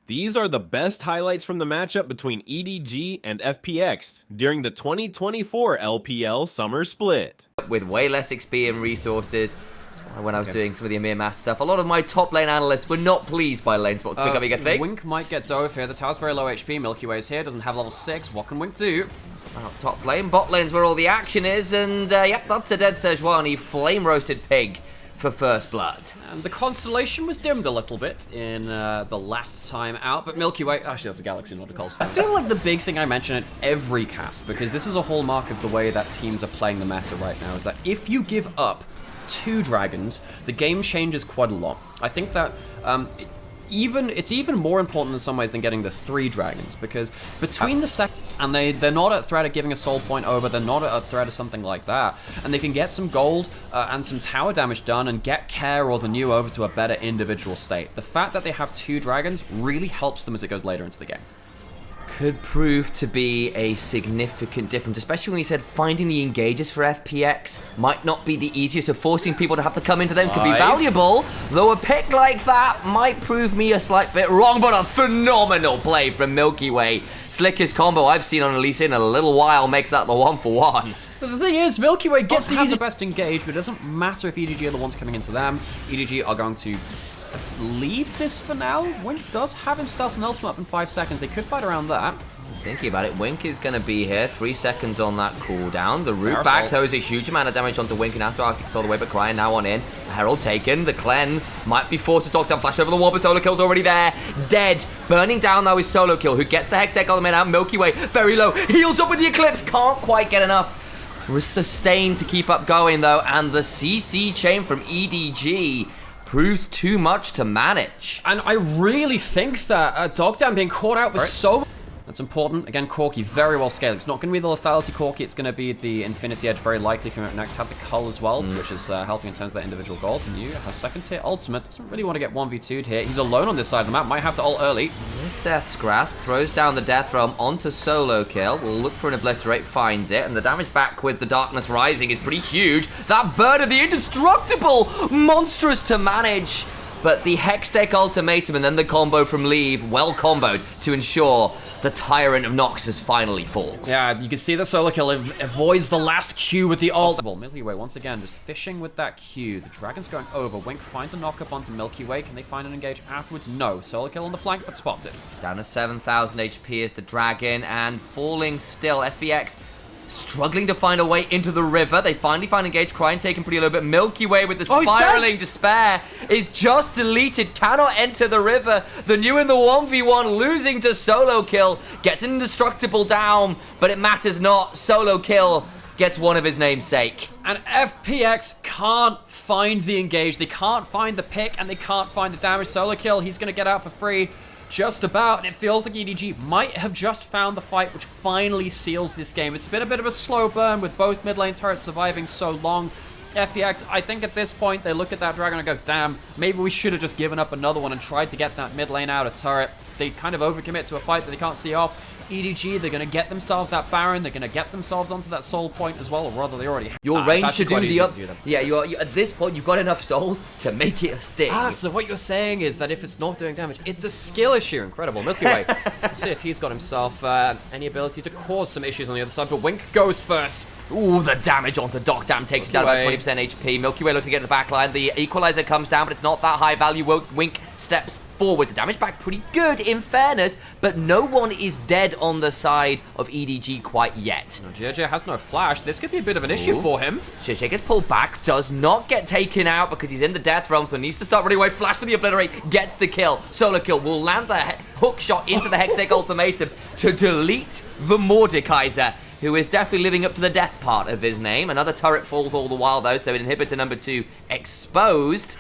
These are the best highlights from the matchup between EDG and FPX during the 2024 LPL Summer Split. With way less XP and resources, when I was doing some of the Amir Mass stuff, a lot of my top lane analysts were not pleased by lane spots. Pick up, you think? Wink might get dove here. The tower's very low HP. Milky Way's here, doesn't have level 6. What can Wink do? Top lane, bot lane's where all the action is, and yep, that's a dead Sejuani flame roasted pig for first blood. And the constellation was dimmed a little bit in the last time out, but Milky Way, actually that's a galaxy, not a constellation. I feel like the big thing I mention at every cast, because this is a hallmark of the way that teams are playing the meta right now, is that if you give up 2 dragons, the game changes quite a lot. I think that it's even more important in some ways than getting the 3 dragons, because between the second and they're not at threat of giving a soul point over, they're not at threat of something like that, and they can get some gold and some tower damage done and get Care or the new over to a better individual state. The fact that they have 2 dragons really helps them as it goes later into the game. Could prove to be a significant difference, especially when you said finding the engages for FPX might not be the easiest, so forcing people to have to come into them could be valuable, though a pick like that might prove me a slight bit wrong, but a phenomenal play from Milky Way. Slickest combo I've seen on Elise in a little while, makes that the 1-for-1. But the thing is, Milky Way gets the best engage, but it doesn't matter if EDG are the ones coming into them. EDG are going to leave this for now. Wink does have himself an ultimate up in 5 seconds. They could fight around that. Thinking about it, Wink is going to be here. 3 seconds on that cooldown. The root back throws a huge amount of damage onto Wink and after Arctic all the way, but Crying now on in. Herald taken. The cleanse might be forced to talk down. Flash over the wall, but solo kill's already there. Dead. Burning down now is solo kill, who gets the Hextech ultimate out. Milky Way very low. Healed up with the Eclipse. Can't quite get enough. Sustained to keep up going though, and the CC chain from EDG proves too much to manage. And I really think that Dogdown being caught out was so... That's important. Again, Corki very well scaled. It's not going to be the lethality Corki, it's going to be the Infinity Edge very likely coming up next. Have the Cull as well, which is helping in terms of that individual gold. New has second tier ultimate. Doesn't really want to get 1v2'd here. He's alone on this side of the map. Might have to ult early. This Death's Grasp throws down the Death Realm onto solo kill. We'll look for an Obliterate, finds it, and the damage back with the Darkness Rising is pretty huge. That Bird of the Indestructible, monstrous to manage. But the Hextech Ultimatum and then the combo from Leave, well comboed to ensure the Tyrant of Noxus finally falls. Yeah, you can see the solo kill avoids the last Q with the ult. Milky Way once again just fishing with that Q. The Dragon's going over. Wink finds a knock up onto Milky Way. Can they find an engage afterwards? No. Solo kill on the flank, but spotted. Down to 7,000 HP is the Dragon, and falling still. FPX struggling to find a way into the river. They finally find engage. Crying taken pretty low, but Milky Way with the spiraling despair is just deleted. Cannot enter the river. The new in the 1v1 losing to solo kill. Gets an indestructible down, but it matters not. Solo kill gets one of his namesake. And FPX can't find the engage. They can't find the pick, and they can't find the damage. Solo kill, he's going to get out for free. Just about, and it feels like EDG might have just found the fight which finally seals this game. It's been a bit of a slow burn with both mid lane turrets surviving so long. FPX, I think at this point, they look at that Dragon and go, damn, maybe we should have just given up another one and tried to get that mid lane out of turret. They kind of overcommit to a fight that they can't see off. EDG, they're going to get themselves that Baron, they're going to get themselves onto that soul point as well, or rather they already have. Your range to do the up. Yeah, you at this point, you've got enough souls to make it a sting. So what you're saying is that if it's not doing damage, it's a skill issue. Incredible. Milky Way. Let's see if he's got himself any ability to cause some issues on the other side, but Wink goes first. Ooh, the damage onto Dogdam takes it down about 20% HP. Milky Way looking to get the back line. The Equalizer comes down, but it's not that high value. Wink steps forward. The damage back pretty good, in fairness, but no one is dead on the side of EDG quite yet. No, JJ has no flash. This could be a bit of an issue for him. JJ gets pulled back, does not get taken out because he's in the Death Realm, so needs to start running away. Flash for the Obliterate, gets the kill. Solo kill will land the hook shot into the Hextech Ultimatum to delete the Mordekaiser, who is definitely living up to the death part of his name. Another turret falls all the while, though, so inhibitor number 2 exposed.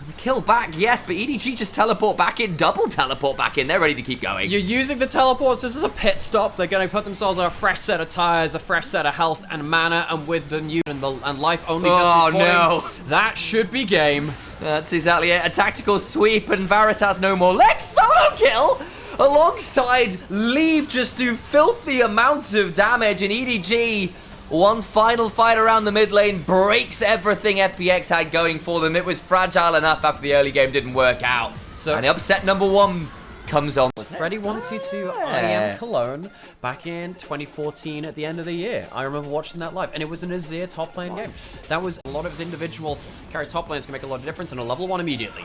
The kill back, yes, but EDG just teleport back in, double teleport back in. They're ready to keep going. You're using the teleports. This is a pit stop. They're going to put themselves on a fresh set of tires, a fresh set of health and mana, and with the new and life only just respawning, no, that should be game. That's exactly it. A tactical sweep, and Varus has no more legs. Solo kill! Alongside Leave just do filthy amounts of damage, and EDG One final fight around the mid lane breaks everything FPX had going for them. It was fragile enough after the early game didn't work out. And the upset number one comes on. Freddie wanted to IM Cologne back in 2014 at the end of the year. I remember watching that live, and it was an Azir top lane game. That was a lot of his individual carry top lanes can make a lot of difference, and a level 1 immediately.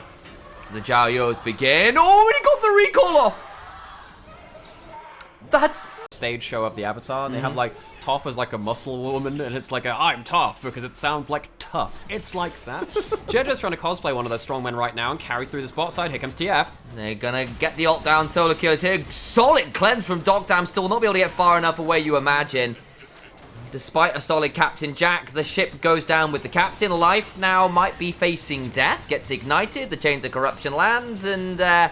The Jiaoyos begin. Oh, and he got the recall off. That's stage show of the avatar, and they have like Toph as like a muscle woman, and it's like I'm tough because it sounds like tough. It's like that. Jejo's trying to cosplay one of those strongmen right now and carry through this bot side. Here comes TF. They're gonna get the ult down. Solo kills here. Solid cleanse from Dogdam. Still will not be able to get far enough away, you imagine. Despite a solid Captain Jack, the ship goes down with the captain. Life now might be facing death. Gets ignited. The Chains of Corruption lands, and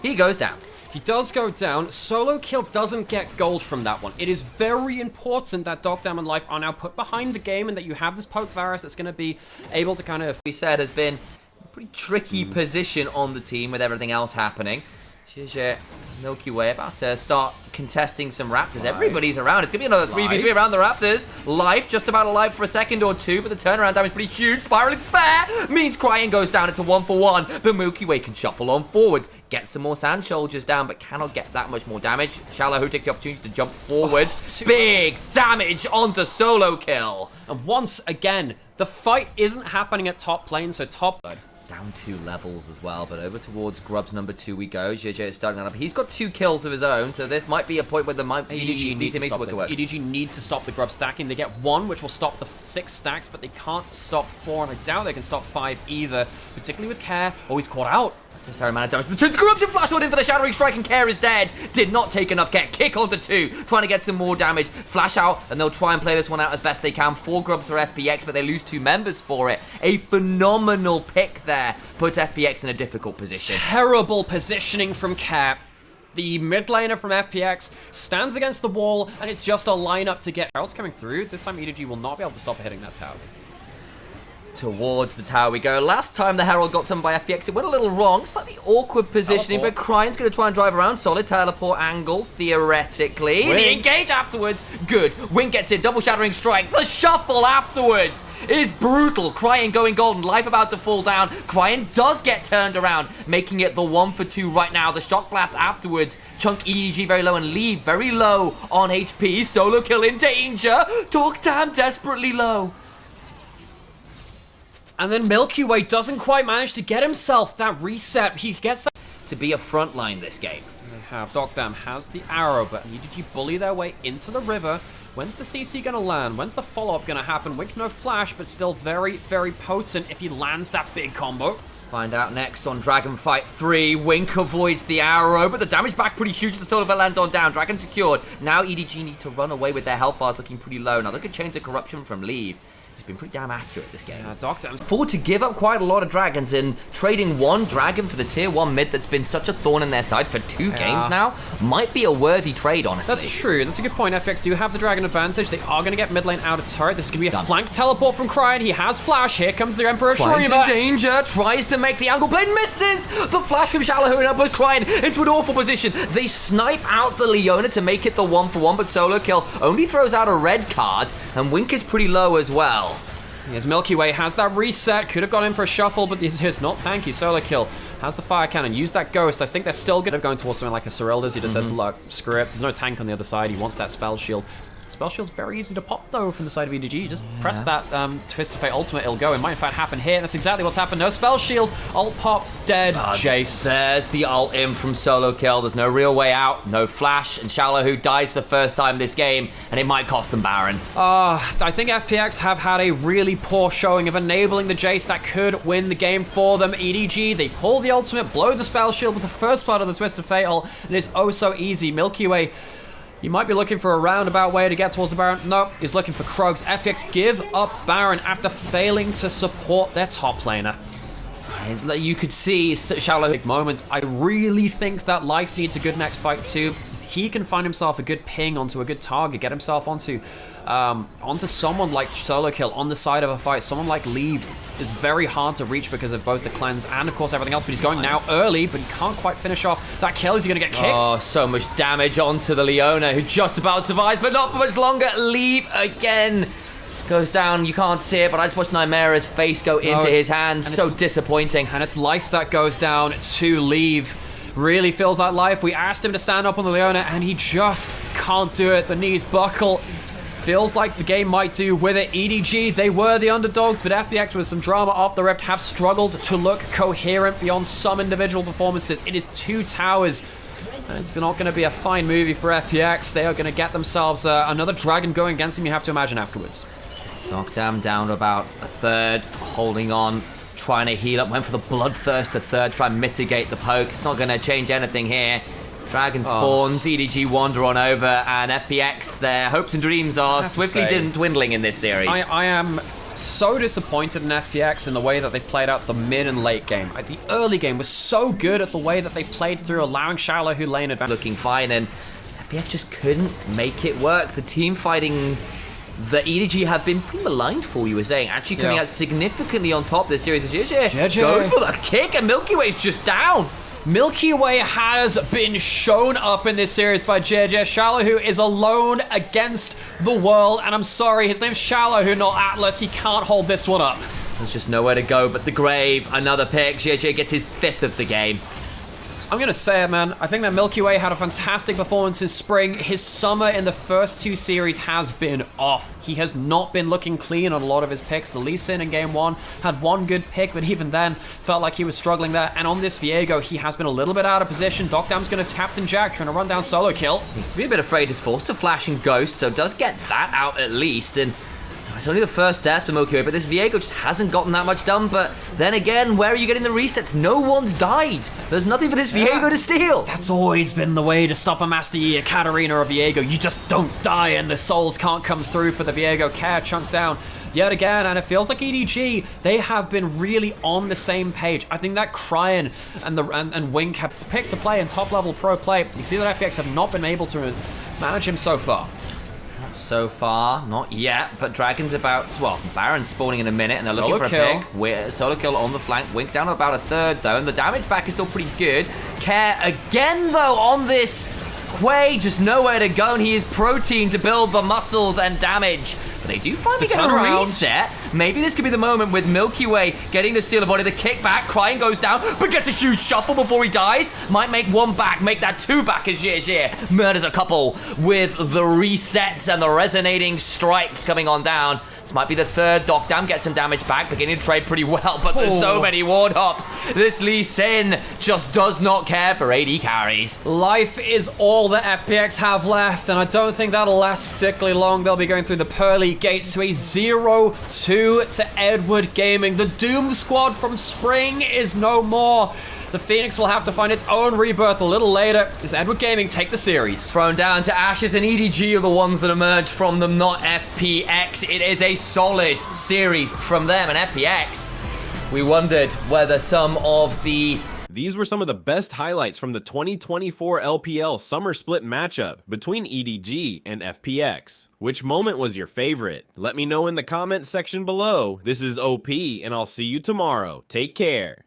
he goes down. He does go down. Solo kill doesn't get gold from that one. It is very important that Dogdam and Life are now put behind the game and that you have this poke Varus that's going to be able to kind of... We said has been a pretty tricky position on the team with everything else happening. Zhizhe, Milky Way about to start contesting some Raptors. Everybody's around. It's going to be another 3v3 around the Raptors. Life just about alive for a second or two, but the turnaround damage is pretty huge. Spiraling Spare means Crying goes down. It's a 1-for-1, but Milky Way can shuffle on forwards. Get some more Sand Soldiers down, but cannot get that much more damage. Shallow, who takes the opportunity to jump forwards. Big damage onto Solo Kill. And once again, the fight isn't happening at top lane, so top... Down 2 levels as well, but over towards Grub's number 2 we go. Zhizhe is starting that up. He's got 2 kills of his own, so this might be a point where the EDG needs to stop this. EDG need to stop the Grub stacking. They get 1, which will stop the 6 stacks, but they can't stop 4, and I doubt they can stop 5 either, particularly with Care. Oh, he's caught out. That's a fair amount of damage. The Chains of Corruption flash in for the Shattering Strike, and Care is dead. Did not take enough Care. Kick onto 2, trying to get some more damage. Flash out, and they'll try and play this one out as best they can. 4 Grubs for FPX, but they lose 2 members for it. A phenomenal pick there. Puts FPX in a difficult position. Terrible positioning from Care. The mid laner from FPX stands against the wall, and it's just a lineup to get... Herald's coming through. This time EDG will not be able to stop hitting that tower. Towards the tower we go. Last time the Herald got summoned by FPX, it went a little wrong. Slightly awkward positioning, but Crying's going to try and drive around. Solid teleport angle, theoretically. Wing. The engage afterwards. Good. Wing gets in. Double Shattering Strike. The shuffle afterwards is brutal. Crying going golden. Life about to fall down. Crying does get turned around, making it the 1-for-2 right now. The Shock Blast afterwards. Chunk EDG very low and Leave very low on HP. Solo Kill in danger. Dogdam desperately low. And then Milky Way doesn't quite manage to get himself that reset. He gets that... To be a front line this game. They have Dogdam has the arrow, but EDG bully their way into the river. When's the CC going to land? When's the follow-up going to happen? Wink no flash, but still very, very potent if he lands that big combo. Find out next on Dragon Fight 3. Wink avoids the arrow, but the damage back pretty huge. The Stone of lands on down. Dragon secured. Now EDG need to run away with their health bars looking pretty low. Now look at Chains of Corruption from Leave. He's been pretty damn accurate this game. Yeah, Dogdam forward to give up quite a lot of dragons, and trading 1 dragon for the tier 1 mid that's been such a thorn in their side for 2 games now might be a worthy trade, honestly. That's true. That's a good point. FPX do have the dragon advantage. They are going to get mid lane out of turret. This is going to be a flank teleport from Crying. He has flash. Here comes the Emperor Crying's Shuriva. in danger. Tries to make the angle blade. Misses. The flash from Shallow and puts Crying into an awful position. They snipe out the Leona to make it the 1-for-1, but Solo Kill only throws out a red card, and Wink is pretty low as well. Here's Milky Way, has that reset, could have gone in for a shuffle, but this is not tanky. Solo Kill has the fire cannon, use that ghost. I think they're still good at going towards something like a Cyrilda's. He just says, look, screw it. There's no tank on the other side. He wants that spell shield. Spell shield's very easy to pop, though, from the side of EDG. You just press that Twist of Fate ultimate, it'll go. It might, in fact, happen here. That's exactly what's happened. No spell shield. Ult popped. Dead. Jace. There's the ult in from Solo Kill. There's no real way out. No flash. And Shallow, who dies for the first time this game, and it might cost them Baron. I think FPX have had a really poor showing of enabling the Jace that could win the game for them. EDG, they pull the ultimate, blow the spell shield with the first part of the Twist of Fate ult, and it's oh so easy. Milky Way, you might be looking for a roundabout way to get towards the Baron. No, he's looking for Krugs. FPX give up Baron after failing to support their top laner. You could see Shallow big moments. I really think that Life needs a good next fight too. He can find himself a good ping onto a good target, get himself onto someone like Solo Kill on the side of a fight. Someone like Leave is very hard to reach because of both the cleanse and, of course, everything else. But he's going now early, but he can't quite finish off that kill. Is he going to get kicked? Oh, so much damage onto the Leona, who just about survives, but not for much longer. Leave again. Goes down, you can't see it, but I just watched Nymera's face go into his hands. So disappointing. And it's Life that goes down to Leave. really feels like life. We asked him to stand up on the Leona, and he just can't do it. The knees buckle. Feels like the game might do with it. EDG, they were the underdogs, but FPX with some drama off the Rift have struggled to look coherent beyond some individual performances. It is 2 towers. And it's not going to be a fine movie for FPX. They are going to get themselves another dragon going against them, you have to imagine, afterwards. Knockdown down to about a third, holding on, trying to heal up. Went for the bloodthirst a third, try and mitigate the poke. It's not going to change anything here. Dragon spawns, EDG wander on over, and FPX, their hopes and dreams are swiftly dwindling in this series. I am so disappointed in FPX in the way that they played out the mid and late game. The early game was so good at the way that they played through, allowing Shallow who lane advantage. Looking fine, and FPX just couldn't make it work. The team fighting the EDG have been pretty maligned for, you were saying, actually coming out significantly on top this series. JJ goes for the kick, and Milky Way's just down. Milky Way has been shown up in this series by JJ Shallow, who is alone against the world. And I'm sorry, his name's Shallow, who not Atlas. He can't hold this one up. There's just nowhere to go but the grave. Another pick. JJ gets his 5th of the game. I'm going to say it, man. I think that Milky Way had a fantastic performance in spring. His summer in the first 2 series has been off. He has not been looking clean on a lot of his picks. The Lee Sin in game 1 had 1 good pick, but even then felt like he was struggling there. And on this Viego, he has been a little bit out of position. Docdam's going to Captain Jack, trying to run down solo kill. Needs to be a bit afraid. He's forced to flash and ghost, so does get that out at least. And it's only the first death for Milky Way, but this Viego just hasn't gotten that much done. But then again, where are you getting the resets? No one's died. There's nothing for this Viego to steal. That's always been the way to stop a Master Yi, a Katarina, or a Viego. You just don't die, and the souls can't come through for the Viego. Care chunked down yet again, and it feels like EDG, they have been really on the same page. I think that Cryan and Wink have picked to play in top-level pro play. You see that FPX have not been able to manage him so far. So far, not yet, but Dragon's about, well, Baron's spawning in a minute, and they're looking for a pick. Solo kill on the flank. Wink down to about a third, though, and the damage back is still pretty good. Care again, though, on this Quay, just nowhere to go, and he is protein to build the muscles and damage. But they do finally get a reset. Maybe this could be the moment with Milky Way getting to steal a body. The kickback, Crying goes down, but gets a huge shuffle before he dies. Might make 1 back, make that 2 back as Jie murders a couple with the resets and the resonating strikes coming on down. This might be the 3rd. Docdam gets some damage back, beginning to trade pretty well, but there's so many ward hops. This Lee Sin just does not care for AD carries. Life is all that FPX have left, and I don't think that'll last particularly long. They'll be going through the pearly gates to a 0-2 to EDward Gaming. The Doom Squad from spring is no more. The Phoenix will have to find its own rebirth a little later as EDward Gaming take the series. Thrown down to ashes, and EDG are the ones that emerge from them, not FPX. It is a solid series from them, and FPX. We wondered whether some of the... These were some of the best highlights from the 2024 LPL Summer Split matchup between EDG and FPX. Which moment was your favorite? Let me know in the comment section below. This is OP, and I'll see you tomorrow. Take care.